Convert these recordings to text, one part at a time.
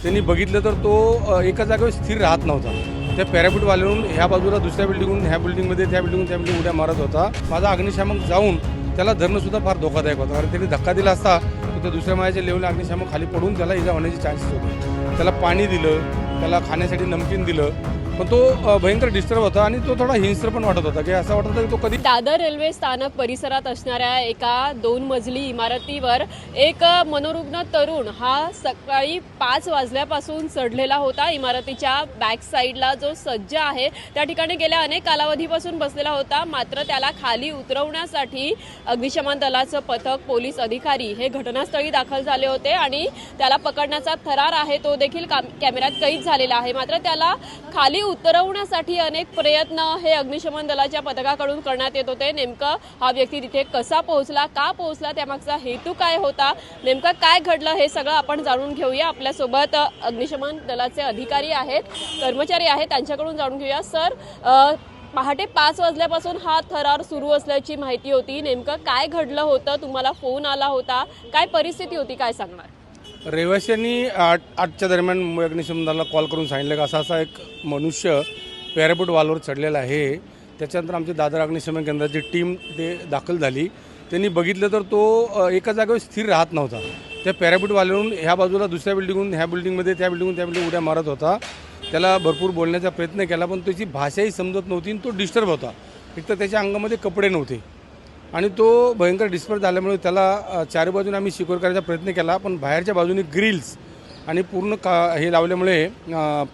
त्यांनी बघितलं तर तो एका जागेवर स्थिर राहत नव्हता। त्या पॅराशूटवाल्याहून ह्या बाजूला दुसऱ्या बिल्डिंगहून ह्या बिल्डिंगमध्ये त्या बिल्डिंगहून त्या बिल्डिंग उड्या मारत होता। माझा अग्निशामक जाऊन त्याला धरणंसुद्धा फार धोकादायक होता, कारण त्यांनी धक्का दिला असता तर त्या दुसऱ्या माळ्याच्या लेवलला अग्निशामक खाली पडून त्याला इजा होण्याचे चान्सेस होते। त्याला पाणी दिलं, त्याला खाण्यासाठी नमकीन दिलं, पण तो भयंकर डिस्टर्ब होता आणि तो थोडा हिंस्र पण वाटत होता की असं वाटत होतं की तो कधी दादर रेल्वे स्थानक परिसरात असणाऱ्या एका 2 मजली इमारतीवर एक मनोरुग्ण तरुण हा सकाळी 5 वाजल्यापासून चढलेला होता। इमारतीच्या बॅक साईडला जो सज्जा आहे त्या ठिकाणी गेल्या अनेक कालावधीपासून बसलेला होता, मात्र त्याला खाली उतरवण्यासाठी अग्निशमन दलाचं पथक, पोलीस अधिकारी हे घटनास्थळी दाखल झाले होते आणि त्याला पकडण्याचा थरार आहे तो देखील कॅमेऱ्यात कैद झालेला आहे। मात्र त्याला खाली उतरवण्यासाठी अनेक प्रयत्न हे अग्निशमन दलाच्या पथकाकडून करण्यात येत होते। नेमकं हा व्यक्ती तिथे कसा पोहोचला, का पोहोचला, त्यामागचा हेतू काय होता, नेमकं काय घडलं हे सगळं आपण जाणून घेऊया। आपल्यासोबत अग्निशमन दलाचे अधिकारी आहेत, कर्मचारी आहेत, त्यांच्याकडून जाणून घेऊया। सर, पहाटे 5 वाजल्यापासून हा थरार सुरू असल्याची माहिती होती, नेमकं काय घडलं होतं, तुम्हाला फोन आला होता, काय परिस्थिती होती, काय सांगणार? रहिवाशांनी 8च्या दरम्यान अग्निशमन दलाला कॉल करून सांगितलं की असा एक मनुष्य पॅराशूट वालवर चढलेला आहे। त्याच्यानंतर आमची दादर अग्निशमन केंद्राची टीम ते दाखल झाली। त्यांनी बघितलं तर तो एका जागेवर स्थिर राहत नव्हता। त्या पॅराशूटवाल्याहून ह्या बाजूला दुसऱ्या बिल्डिंगहून ह्या बिल्डिंगमध्ये त्या बिल्डिंगहून त्या बिल्डिंग उड्या मारत होता। त्याला भरपूर बोलण्याचा प्रयत्न केला, पण त्याची भाषाही समजत नव्हती आणि तो डिस्टर्ब होता। एक तर त्याच्या अंगामध्ये कपडे नव्हते आणि तो भयंकर डिस्टर्ब झाल्यामुळे त्याला चारी बाजूने आम्ही सिक्युअर करायचा प्रयत्न केला, पण बाहेरच्या बाजूने ग्रिल्स आणि पूर्ण हे लावल्यामुळे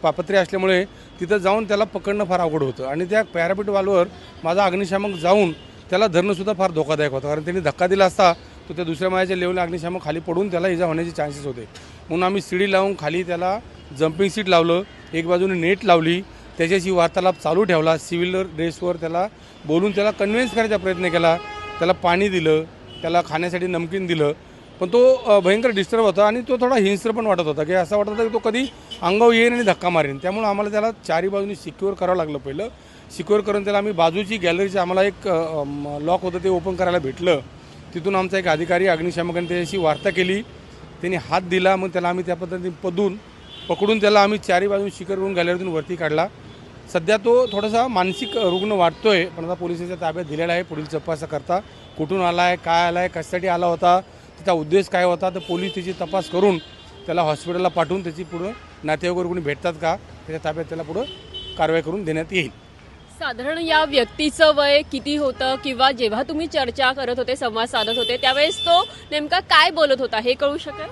पापत्रे असल्यामुळे तिथं जाऊन त्याला पकडणं फार अवघड होतं आणि त्या पॅराशूटवाल्यावर माझा अग्निशामक जाऊन त्याला धरणंसुद्धा फार धोकादायक होतं, कारण त्यांनी धक्का दिला असता तर त्या दुसऱ्या माळ्याच्या लेवलला अग्निशामक खाली पडून त्याला इजा होण्याचे चान्सेस होते। म्हणून आम्ही सीडी लावून खाली त्याला जम्पिंग सीट लावलं, एक बाजूने नेट लावली, त्याच्याशी वार्तालाप चालू ठेवला, सिव्हिल ड्रेसवर त्याला बोलून त्याला कन्व्हिन्स करायचा प्रयत्न केला, त्याला पाणी दिलं, त्याला खाण्यासाठी नमकीन दिलं, पण तो भयंकर डिस्टर्ब होता आणि तो थोडा हिंस्र पण वाटत होता की असं वाटत होतं की तो कधी अंगावर येईन आणि धक्का मारेन। त्यामुळे आम्हाला त्याला चारी बाजूनी सिक्युअर करावं लागलं। पहिलं सिक्युअर करून त्याला आम्ही बाजूची गॅलरीचं आम्हाला एक लॉक होतं ते ओपन करायला भेटलं। तिथून आमचा एक अधिकारी अग्निशामकाने त्याच्याशी वार्ता केली, त्यांनी हात दिला, मग त्याला आम्ही त्या पद्धतीने पकडून त्याला आम्ही चारी बाजून सिक्युअर करून गॅलरीतून वरती काढला। सध्या तो थोडासा मानसिक रुग्ण वाटतोय, पण आता पोलिसांच्या ताब्यात दिलेला आहे। पुढील तपास करता कुठून आला आहे, काय आला आहे, कशासाठी आला होता, त्याचा उद्देश काय होता, तर पोलीस त्याची तपास करून त्याला हॉस्पिटलला पाठवून त्याची पुढं नातेवाईक कोणी भेटतात का त्याच्या ताब्यात त्याला पुढं कारवाई करून देण्यात येईल। साधारण या व्यक्तीचं वय किती होतं, किंवा जेव्हा तुम्ही चर्चा करत होते, संवाद साधत होते, त्यावेळेस तो नेमका काय बोलत होता हे कळू शकेल?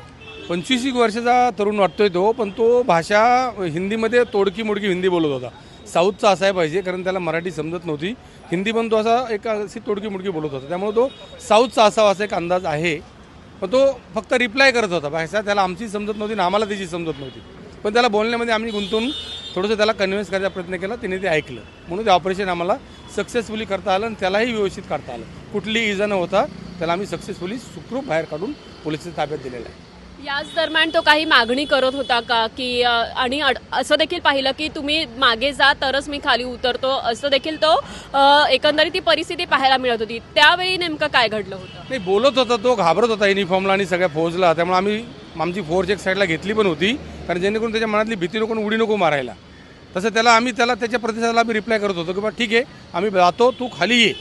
25 वर्षाचा तरुण वाटतोय तो, पण तो भाषा हिंदीमध्ये तोडकी मोडकी हिंदी बोलत होता। साऊथचा असाय पाहिजे, कारण त्याला मराठी समजत नव्हती, हिंदी पण तो अशी तोडकी मुडकी बोलत होता, त्यामुळे तो साऊथचा असावा असा एक अंदाज आहे। पण तो फक्त रिप्लाय करत होता, भाषा त्याला आमची समजत नव्हती आणि आम्हाला त्याची समजत नव्हती, पण त्याला बोलण्यामध्ये आम्ही गुंतवून थोडंसं त्याला कन्व्हिन्स करायचा प्रयत्न केला, त्याने ते ऐकलं, म्हणून ते ऑपरेशन आम्हाला सक्सेसफुली करता आलं आणि त्यालाही व्यवस्थित काढता आलं। कुठलीही इजा न होता त्याला आम्ही सक्सेसफुली सुखरूप बाहेर काढून पोलिसांच्या ताब्यात दिलेलं आहे। याच दरम्यान तो काही मागणी करत होता का, की आणि असं देखील पाहिलं की तुम्ही मागे जा तरच मी खाली उतरतो, असं देखील तो एकंदरीत ती परिस्थिती पाहायला मिळत होती, त्यावेळी नेमकं काय घडलं होतं? नाही, बोलत होता तो, घाबरत होता युनिफॉर्मला आणि सगळ्या फौजला, त्यामुळे आम्ही आमची फोर्स एक साईडला घेतली पण होती, कारण जेणेकरून त्याच्या मनातली भीती नको, उडी नको मारायला। तसं त्याला त्याच्या प्रतिसादाला आम्ही रिप्लाय करत होतो की बा ठीक आहे, आम्ही जातो, तू खाली ये,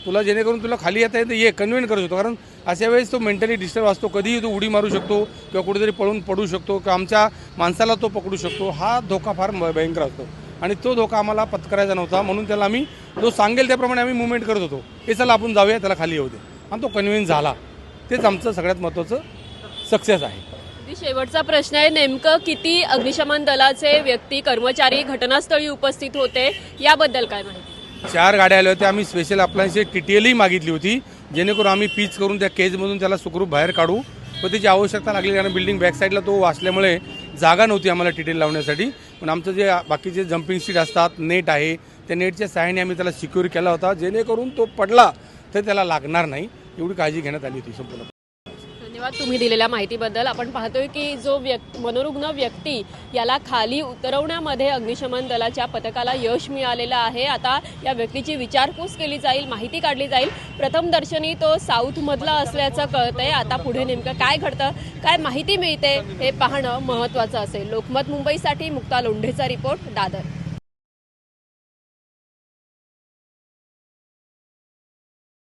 तुला जेणेकरून तुला खाली येता येतं ये, कन्व्हिन्स करत होतो, कारण अशा वेळेस तो मेंटली डिस्टर्ब असतो, कधीही तो उडी मारू शकतो किंवा कुठेतरी पडू शकतो किंवा आमच्या माणसाला तो पकडू शकतो। हा धोका फार भयंकर असतो आणि तो धोका आम्हाला पत्करायचा नव्हता, म्हणून त्याला आम्ही जो सांगेल त्याप्रमाणे आम्ही मुवमेंट करत होतो, हे चला आपण जाऊया, त्याला खाली येऊ दे, आणि तो कन्व्हिन्स झाला। तेच आमचं सगळ्यात महत्त्वाचं सक्सेस आहे। शेवटचा प्रश्न आहे, नेमकं किती अग्निशमन दलाचे व्यक्ती, कर्मचारी घटनास्थळी उपस्थित होते, याबद्दल काय माहिती? 4 गाड्या आल्या होत्या, आम्ही स्पेशल अप्लायन्सची टीटीएलही मागितली होती, जेणेकरून आम्ही पीच करून त्या केजमधून त्याला सुखरूप बाहेर काढू, पण त्याची आवश्यकता लागली, कारण बिल्डिंग बॅक साईडला तो असल्यामुळे जागा नव्हती आम्हाला टीटीएल लावण्यासाठी। पण आमचं जे बाकीचे जम्पिंग सीट असतात, नेट आहे, त्या नेटच्या सहाय्याने आम्ही त्याला सिक्युअर केला होता, जेणेकरून तो पडला तर त्याला लागणार नाही, एवढी काळजी घेण्यात आली होती संपूर्ण। धन्यवाद। तुम्ही दिलेल्या माहितीबद्दल. आपण पाहतोय की जो मनोरुग्ण व्यक्ती याला खाली उतरवण्यामध्ये अग्निशमन दलाच्या पथकाला यश मिळालेलं आहे. आता या व्यक्तीची विचारपूस केली जाईल, माहिती काढली जाईल. प्रथम दर्शनी तो साऊथमधला असल्याचं कळतंय. आता पुढे नेमकं काय घडतं, काय माहिती मिळते हे पाहणं महत्त्वाचं असेल. लोकमत मुंबईसाठी मुक्ता लोंढेचा रिपोर्ट, दादर.